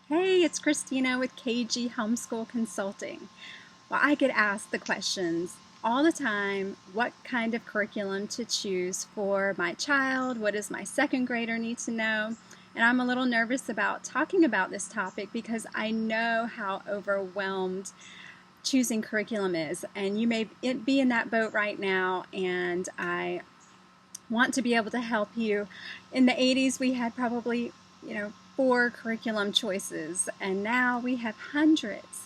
Hey, it's Christina with KG Homeschool Consulting. Well, I get asked the questions all the time, what kind of curriculum to choose for my child? What does my second grader need to know? And I'm a little nervous about talking about this topic because I know how overwhelmed choosing curriculum is. And you may be in that boat right now, and I want to be able to help you. In the 80s, we had probably, 4 curriculum choices, and now we have hundreds.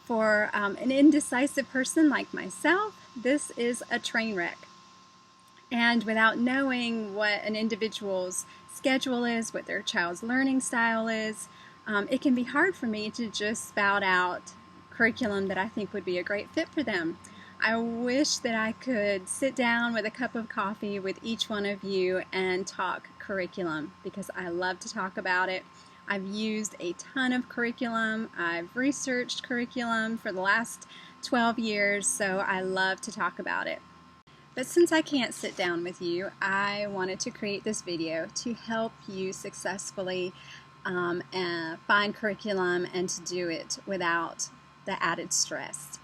For an indecisive person like myself, this is a train wreck. And without knowing what an individual's schedule is, what their child's learning style is, it can be hard for me to just spout out curriculum that I think would be a great fit for them. I wish that I could sit down with a cup of coffee with each one of you and talk curriculum, because I love to talk about it. I've used a ton of curriculum. I've researched curriculum for the last 12 years, so I love to talk about it. But since I can't sit down with you, I wanted to create this video to help you successfully find curriculum and to do it without the added stress.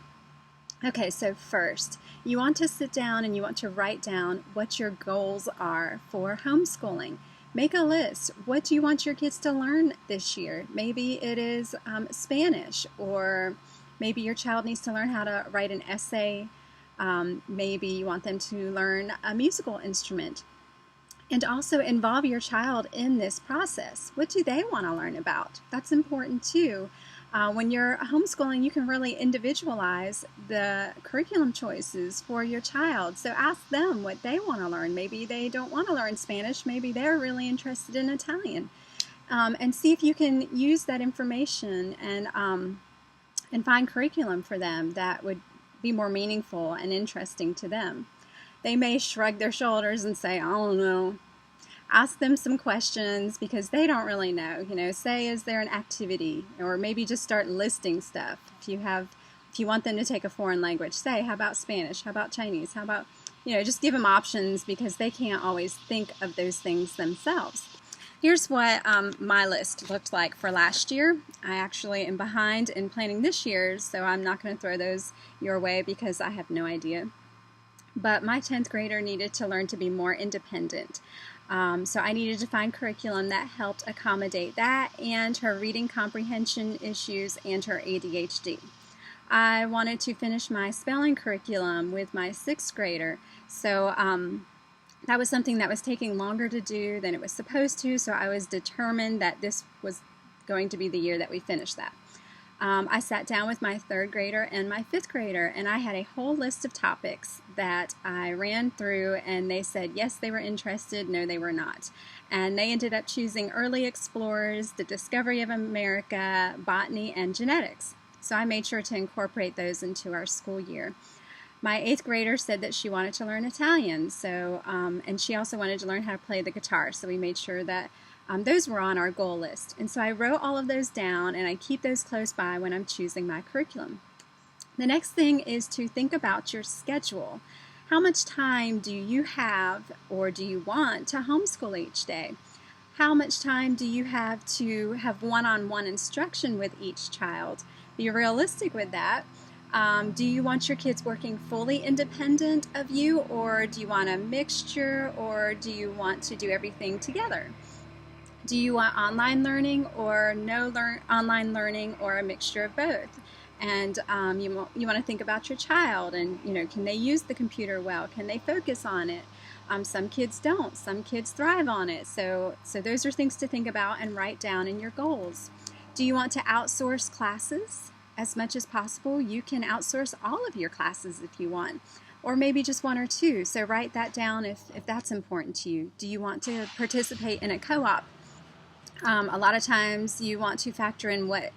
Okay, so first, you want to sit down and you want to write down what your goals are for homeschooling. Make a list. What do you want your kids to learn this year? Maybe it is Spanish, or maybe your child needs to learn how to write an essay. Maybe you want them to learn a musical instrument. And also involve your child in this process. What do they want to learn about? That's important too. When you're homeschooling, you can really individualize the curriculum choices for your child. So ask them what they want to learn. Maybe they don't want to learn Spanish. Maybe they're really interested in Italian. And see if you can use that information and find curriculum for them that would be more meaningful and interesting to them. They may shrug their shoulders and say, I don't know. Ask them some questions because they don't really know. Say, is there an activity? Or maybe just start listing stuff. If you want them to take a foreign language, say, how about Spanish? How about Chinese? How about, just give them options, because they can't always think of those things themselves. Here's what my list looked like for last year. I actually am behind in planning this year's, so I'm not going to throw those your way because I have no idea. But my 10th grader needed to learn to be more independent. So I needed to find curriculum that helped accommodate that and her reading comprehension issues and her ADHD. I wanted to finish my spelling curriculum with my 6th grader. So that was something that was taking longer to do than it was supposed to, so I was determined that this was going to be the year that we finished that. I sat down with my 3rd grader and my 5th grader, and I had a whole list of topics that I ran through, and they said yes, they were interested, no, they were not. And they ended up choosing early explorers, the discovery of America, botany, and genetics. So I made sure to incorporate those into our school year. My 8th grader said that she wanted to learn Italian, and she also wanted to learn how to play the guitar, so we made sure that those were on our goal list. And so I wrote all of those down, and I keep those close by when I'm choosing my curriculum. The next thing is to think about your schedule. How much time do you have, or do you want to homeschool each day? How much time do you have to have one-on-one instruction with each child? Be realistic with that. Do you want your kids working fully independent of you, or do you want a mixture, or do you want to do everything together? Do you want online learning or no online learning, or a mixture of both? And you want to think about your child, and can they use the computer well? Can they focus on it? Some kids don't. Some kids thrive on it. So those are things to think about and write down in your goals. Do you want to outsource classes? As much as possible, you can outsource all of your classes if you want, or maybe just 1 or 2. So write that down if that's important to you. Do you want to participate in a co-op? A lot of times you want to factor in what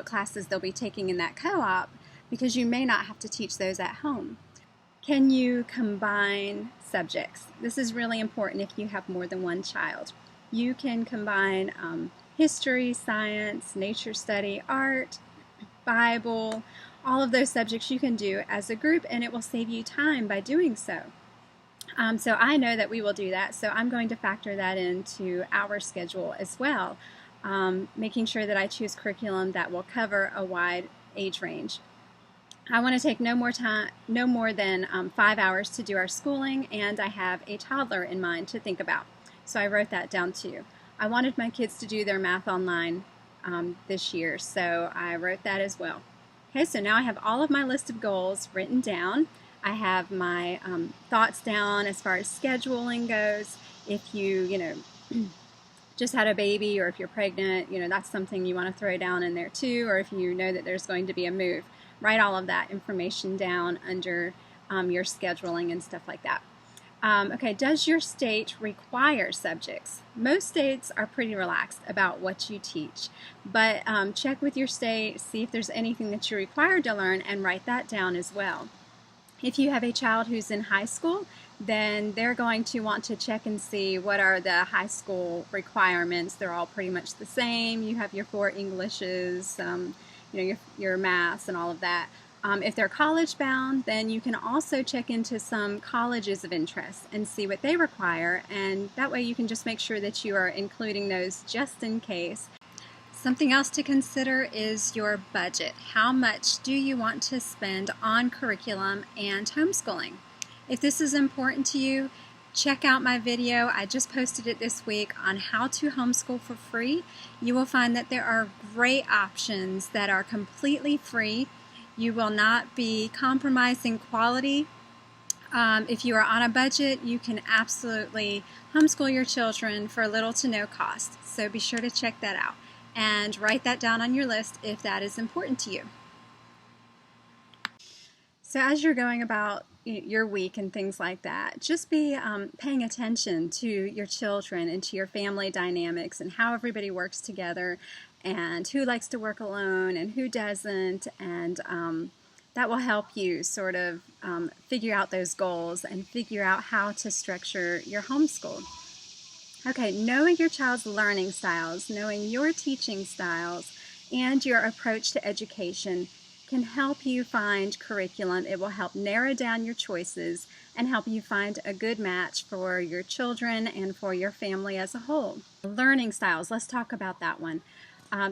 classes they'll be taking in that co-op, because you may not have to teach those at home. Can you combine subjects? This is really important if you have more than one child. You can combine history, science, nature study, art, Bible, all of those subjects you can do as a group, and it will save you time by doing so. So I know that we will do that, so I'm going to factor that into our schedule as well. making sure that I choose curriculum that will cover a wide age range. I want to take no more than 5 hours to do our schooling, and I have a toddler in mind to think about. So I wrote that down too. I wanted my kids to do their math online this year, so I wrote that as well. Okay, so now I have all of my list of goals written down. I have my thoughts down as far as scheduling goes. If you just had a baby, or if you're pregnant, that's something you want to throw down in there too, or if you know that there's going to be a move. Write all of that information down under your scheduling and stuff like that. Okay, does your state require subjects? Most states are pretty relaxed about what you teach, but check with your state, see if there's anything that you're required to learn, and write that down as well. If you have a child who's in high school, then they're going to want to check and see what are the high school requirements. They're all pretty much the same. You have your 4 Englishes, your maths and all of that. If they're college bound, then you can also check into some colleges of interest and see what they require, and that way you can just make sure that you are including those just in case. Something else to consider is your budget. How much do you want to spend on curriculum and homeschooling? If this is important to you, check out my video. I just posted it this week on how to homeschool for free. You will find that there are great options that are completely free. You will not be compromising quality. If you are on a budget, you can absolutely homeschool your children for little to no cost. So be sure to check that out and write that down on your list if that is important to you. So as you're going about your week and things like that, just be paying attention to your children and to your family dynamics and how everybody works together and who likes to work alone and who doesn't, and that will help you sort of figure out those goals and figure out how to structure your homeschool. Okay, knowing your child's learning styles, knowing your teaching styles, and your approach to education can help you find curriculum. It will help narrow down your choices and help you find a good match for your children and for your family as a whole. Learning styles, let's talk about that one.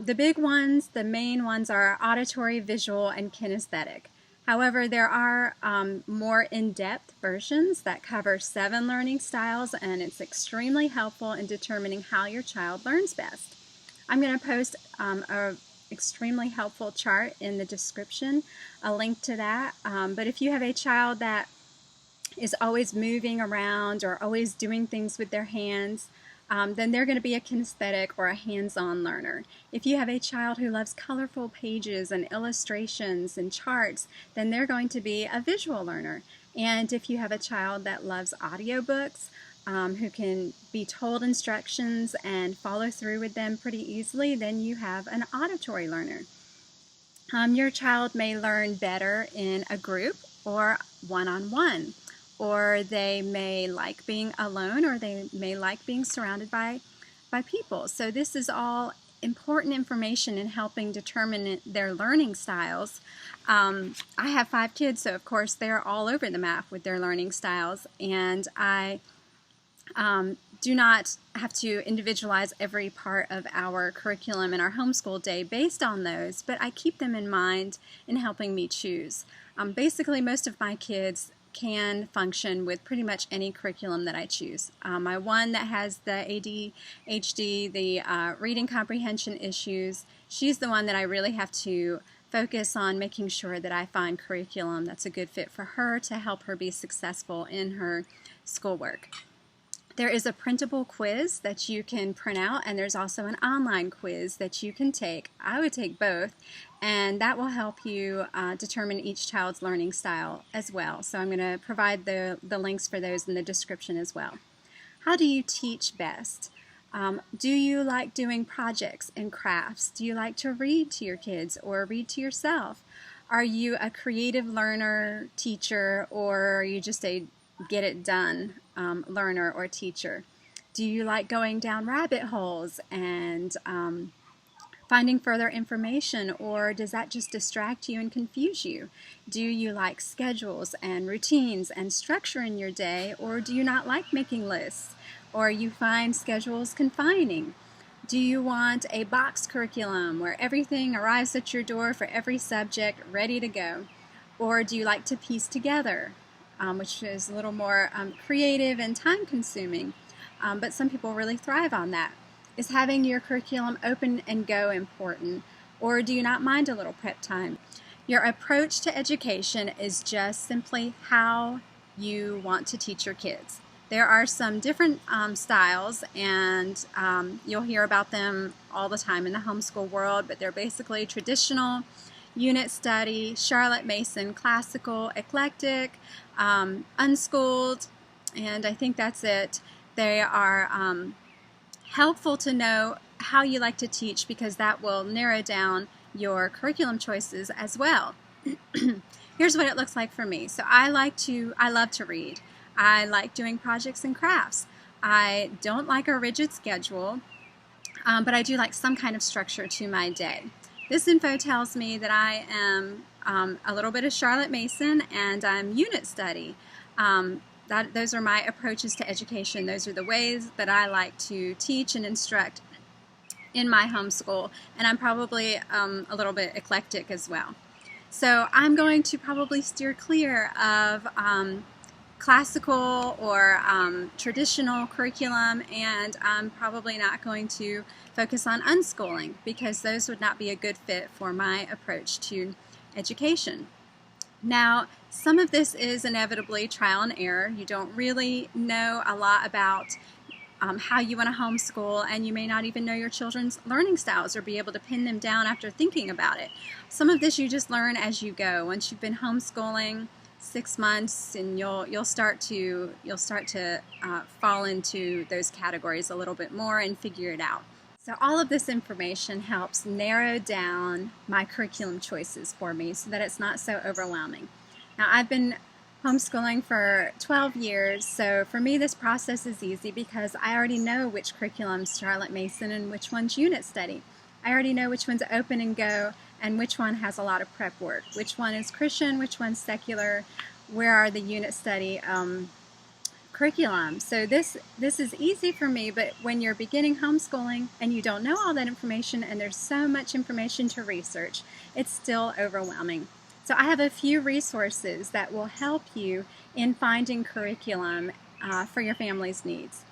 The big ones, the main ones are auditory, visual, and kinesthetic. However, there are more in-depth versions that cover 7 learning styles, and it's extremely helpful in determining how your child learns best. I'm going to post a extremely helpful chart in the description, a link to that. But if you have a child that is always moving around or always doing things with their hands, then they're going to be a kinesthetic or a hands-on learner. If you have a child who loves colorful pages and illustrations and charts, then they're going to be a visual learner. And if you have a child that loves audiobooks, who can be told instructions and follow through with them pretty easily, then you have an auditory learner. Your child may learn better in a group or one-on-one, or they may like being alone, or they may like being surrounded by people. So this is all important information in helping determine their learning styles. I have 5 kids, so of course they're all over the map with their learning styles, and I do not have to individualize every part of our curriculum and our homeschool day based on those, but I keep them in mind in helping me choose. Basically, most of my kids can function with pretty much any curriculum that I choose. My one that has the ADHD, the reading comprehension issues, she's the one that I really have to focus on making sure that I find curriculum that's a good fit for her to help her be successful in her schoolwork. There is a printable quiz that you can print out, and there's also an online quiz that you can take. I would take both, and that will help you determine each child's learning style as well. So I'm going to provide the links for those in the description as well. How do you teach best? Do you like doing projects and crafts? Do you like to read to your kids or read to yourself? Are you a creative learner, teacher, or are you just a get it done learner or teacher? Do you like going down rabbit holes and finding further information, or does that just distract you and confuse you? Do you like schedules and routines and structure in your day, or do you not like making lists, or you find schedules confining? Do you want a box curriculum where everything arrives at your door for every subject ready to go? Or do you like to piece together, which is a little more creative and time consuming, but some people really thrive on that? Is having your curriculum open and go important, or do you not mind a little prep time? Your approach to education is just simply how you want to teach your kids. There are some different styles, and you'll hear about them all the time in the homeschool world, but they're basically traditional, unit study, Charlotte Mason, classical, eclectic, unschooled, and I think that's it. They are helpful to know how you like to teach, because that will narrow down your curriculum choices as well. Here's what it looks like for me. So I love to read. I like doing projects and crafts. I don't like a rigid schedule, but I do like some kind of structure to my day. This info tells me that I am a little bit of Charlotte Mason and I'm unit study. Those are my approaches to education. Those are the ways that I like to teach and instruct in my homeschool, and I'm probably a little bit eclectic as well. So I'm going to probably steer clear of classical or traditional curriculum, and I'm probably not going to focus on unschooling, because those would not be a good fit for my approach to education. Now, some of this is inevitably trial and error. You don't really know a lot about how you want to homeschool, and you may not even know your children's learning styles or be able to pin them down after thinking about it. Some of this you just learn as you go. Once you've been homeschooling 6 months, and you'll start to fall into those categories a little bit more and figure it out. So all of this information helps narrow down my curriculum choices for me so that it's not so overwhelming. Now, I've been homeschooling for 12 years, so for me this process is easy because I already know which curriculum's Charlotte Mason and which one's unit study. I already know which one's open and go and which one has a lot of prep work, which one is Christian, which one's secular, where are the unit study curriculum. So this is easy for me, but when you're beginning homeschooling and you don't know all that information and there's so much information to research, it's still overwhelming. So I have a few resources that will help you in finding curriculum for your family's needs.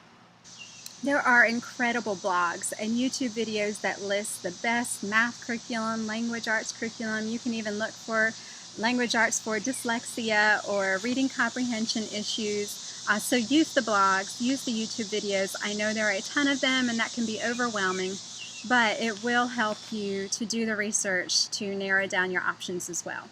There are incredible blogs and YouTube videos that list the best math curriculum, language arts curriculum. You can even look for language arts for dyslexia or reading comprehension issues. So use the blogs, use the YouTube videos. I know there are a ton of them and that can be overwhelming, but it will help you to do the research to narrow down your options as well.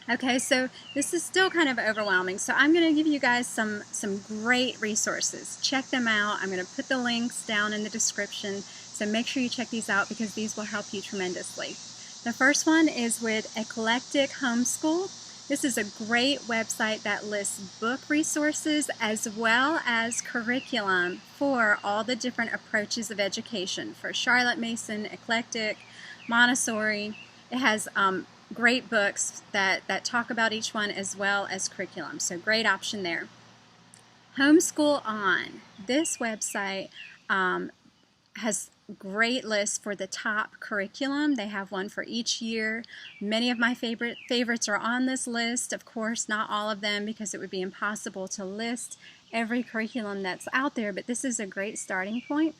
Okay, so this is still kind of overwhelming, so I'm going to give you guys some great resources. Check them out. I'm going to put the links down in the description, so make sure you check these out because these will help you tremendously. The first one is with Eclectic Homeschool. This is a great website that lists book resources as well as curriculum for all the different approaches of education for Charlotte Mason, Eclectic, Montessori. It has great books that talk about each one as well as curriculum, so great option there. Homeschool On. This website has great lists for the top curriculum. They have one for each year. Many of my favorites are on this list. Of course, not all of them because it would be impossible to list every curriculum that's out there, but this is a great starting point.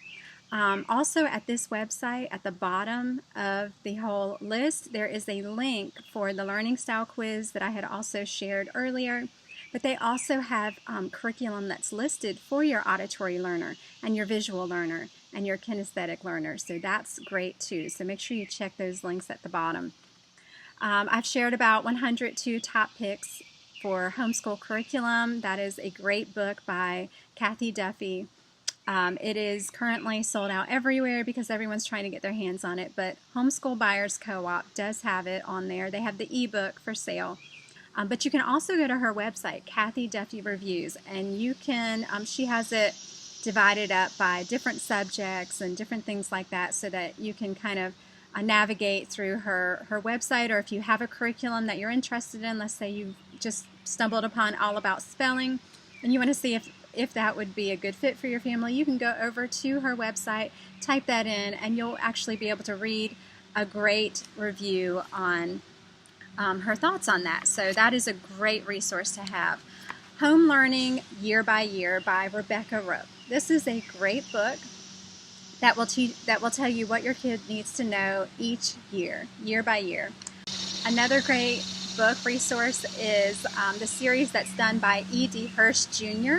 Also at this website, at the bottom of the whole list, there is a link for the learning style quiz that I had also shared earlier. But they also have curriculum that's listed for your auditory learner and your visual learner and your kinesthetic learner. So that's great too. So make sure you check those links at the bottom. I've shared about 102 top picks for homeschool curriculum. That is a great book by Kathy Duffy. It is currently sold out everywhere because everyone's trying to get their hands on it, but Homeschool Buyers Co-op does have it on there. They have the ebook for sale. But you can also go to her website, Kathy Duffy Reviews, and you can, she has it divided up by different subjects and different things like that so that you can kind of navigate through her website, or if you have a curriculum that you're interested in, let's say you just stumbled upon All About Spelling, and you want to see if if that would be a good fit for your family, you can go over to her website, type that in, and you'll actually be able to read a great review on her thoughts on that. So that is a great resource to have. Home Learning Year by Year by Rebecca Rope. This is a great book that will tell you what your kid needs to know each year, year by year. Another great book resource is the series that's done by E.D. Hirsch Jr.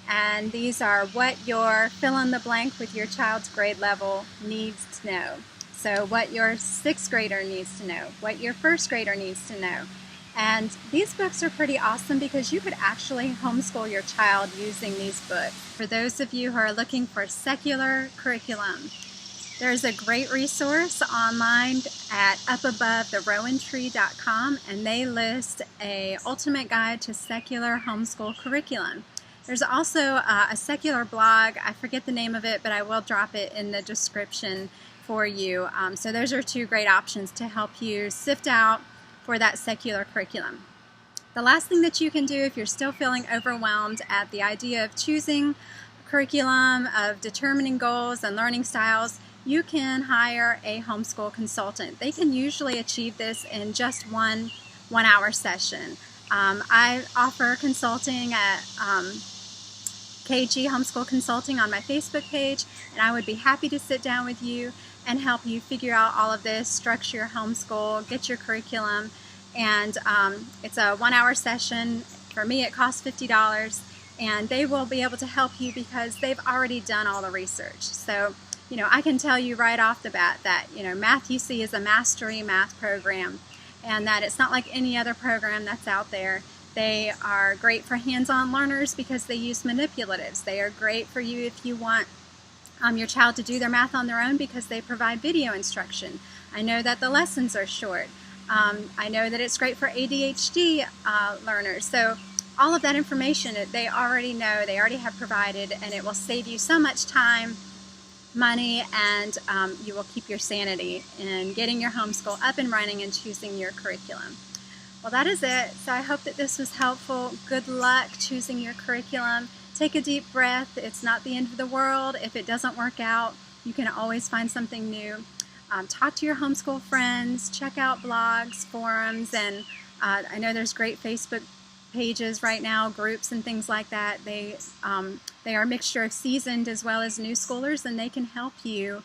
And these are what your fill in the blank with your child's grade level needs to know. So what your 6th grader needs to know, what your 1st grader needs to know. And these books are pretty awesome because you could actually homeschool your child using these books. For those of you who are looking for secular curriculum, there's a great resource online at upabovetherowantree.com, and they list a ultimate guide to secular homeschool curriculum. There's also a secular blog, I forget the name of it, but I will drop it in the description for you. So those are 2 great options to help you sift out for that secular curriculum. The last thing that you can do if you're still feeling overwhelmed at the idea of choosing curriculum, of determining goals and learning styles, you can hire a homeschool consultant. They can usually achieve this in just one 1-hour session. I offer consulting at KG Homeschool Consulting on my Facebook page, and I would be happy to sit down with you and help you figure out all of this, structure your homeschool, get your curriculum, and it's a 1-hour session. For me, it costs $50, and they will be able to help you because they've already done all the research. So, I can tell you right off the bat that, Math UC is a mastery math program, and that it's not like any other program that's out there. They are great for hands-on learners because they use manipulatives. They are great for you if you want your child to do their math on their own because they provide video instruction. I know that the lessons are short. I know that it's great for ADHD learners. So all of that information they already know, they already have provided, and it will save you so much time, money, and you will keep your sanity in getting your homeschool up and running and choosing your curriculum. Well, that is it. So I hope that this was helpful. Good luck choosing your curriculum. Take a deep breath. It's not the end of the world. If it doesn't work out, you can always find something new. Talk to your homeschool friends. Check out blogs, forums, and I know there's great Facebook pages right now, groups and things like that. They are a mixture of seasoned as well as new schoolers, and they can help you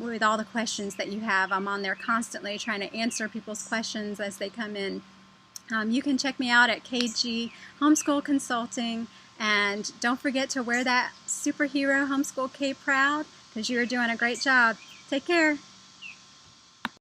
with all the questions that you have. I'm on there constantly trying to answer people's questions as they come in. You can check me out at KG Homeschool Consulting, and don't forget to wear that superhero homeschool cape proud because you are doing a great job. Take care.